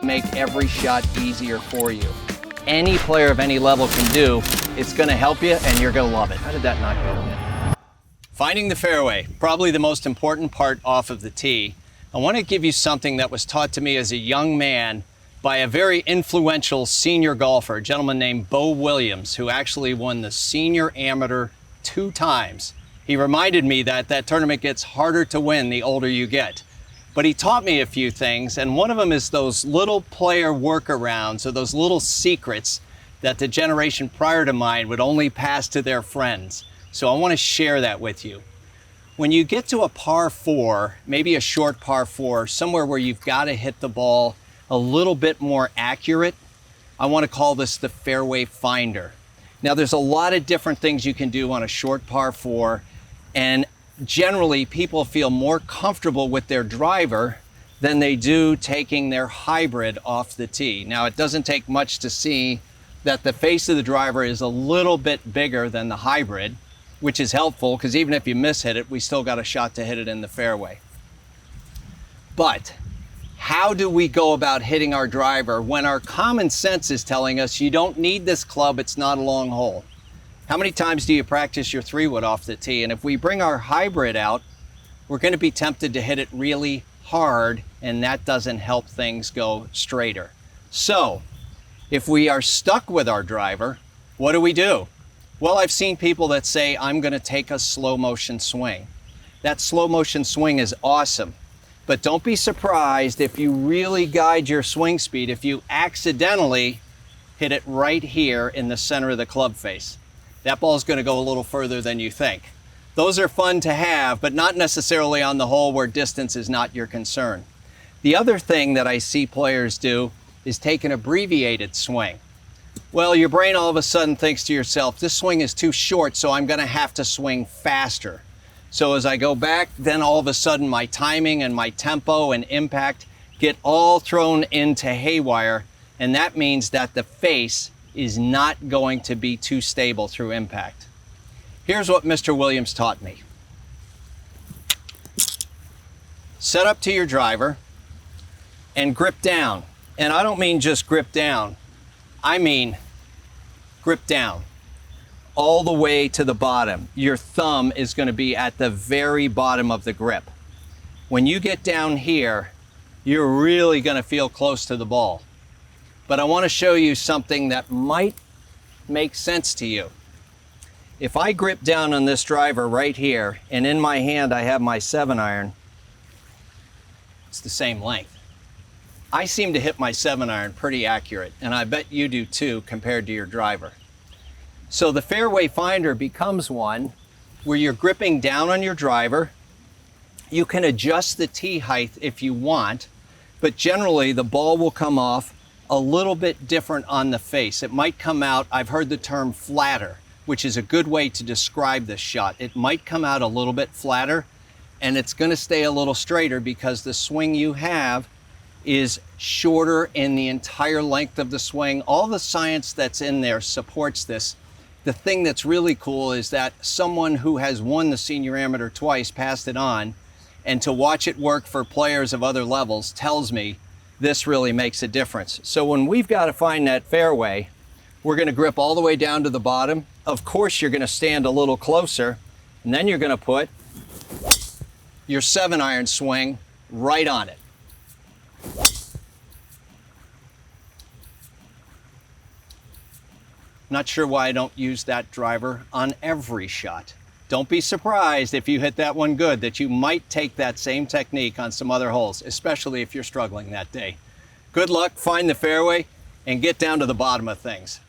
make every shot easier for you. Any player of any level can do. It's going to help you, and you're going to love it. How did that not go in? Finding the fairway, probably the most important part off of the tee. I want to give you something that was taught to me as a young man by a very influential senior golfer, a gentleman named Bo Williams, who actually won the senior amateur 2 times. He reminded me that that tournament gets harder to win the older you get. But he taught me a few things, and one of them is those little player workarounds, or those little secrets that the generation prior to mine would only pass to their friends. So I want to share that with you. When you get to a par 4, maybe a short par 4, somewhere where you've got to hit the ball a little bit more accurate, I want to call this the fairway finder. Now, there's a lot of different things you can do on a short par 4, and generally people feel more comfortable with their driver than they do taking their hybrid off the tee. Now, it doesn't take much to see that the face of the driver is a little bit bigger than the hybrid, which is helpful because even if you miss-hit it, we still got a shot to hit it in the fairway. But how do we go about hitting our driver when our common sense is telling us you don't need this club, it's not a long hole? How many times do you practice your 3-wood off the tee? And if we bring our hybrid out, we're going to be tempted to hit it really hard, and that doesn't help things go straighter. So if we are stuck with our driver, what do? Well, I've seen people that say, I'm going to take a slow motion swing. That slow motion swing is awesome, but don't be surprised if you really guide your swing speed if you accidentally hit it right here in the center of the club face. That ball's going to go a little further than you think. Those are fun to have, but not necessarily on the hole where distance is not your concern. The other thing that I see players do is take an abbreviated swing. Well, your brain all of a sudden thinks to yourself, this swing is too short, so I'm going to have to swing faster. So as I go back, then all of a sudden my timing and my tempo and impact get all thrown into haywire, and that means that the face is not going to be too stable through impact. Here's what Mr. Williams taught me. Set up to your driver and grip down. And I don't mean just grip down. I mean grip down all the way to the bottom. Your thumb is going to be at the very bottom of the grip. When you get down here, you're really going to feel close to the ball. But I want to show you something that might make sense to you. If I grip down on this driver right here, and in my hand I have my 7-iron, it's the same length. I seem to hit my 7-iron pretty accurate, and I bet you do too compared to your driver. So the fairway finder becomes one where you're gripping down on your driver. You can adjust the tee height if you want, but generally the ball will come off a little bit different on the face. It might come out, I've heard the term flatter, which is a good way to describe this shot. It might come out a little bit flatter, and it's going to stay a little straighter because the swing you have is shorter in the entire length of the swing. All the science that's in there supports this. The thing that's really cool is that someone who has won the senior amateur twice passed it on, and to watch it work for players of other levels tells me this really makes a difference. So when we've got to find that fairway, we're going to grip all the way down to the bottom. Of course, you're going to stand a little closer, and then you're going to put your 7-iron swing right on it. Not sure why I don't use that driver on every shot. Don't be surprised if you hit that one good that you might take that same technique on some other holes, especially if you're struggling that day. Good luck, find the fairway, and get down to the bottom of things.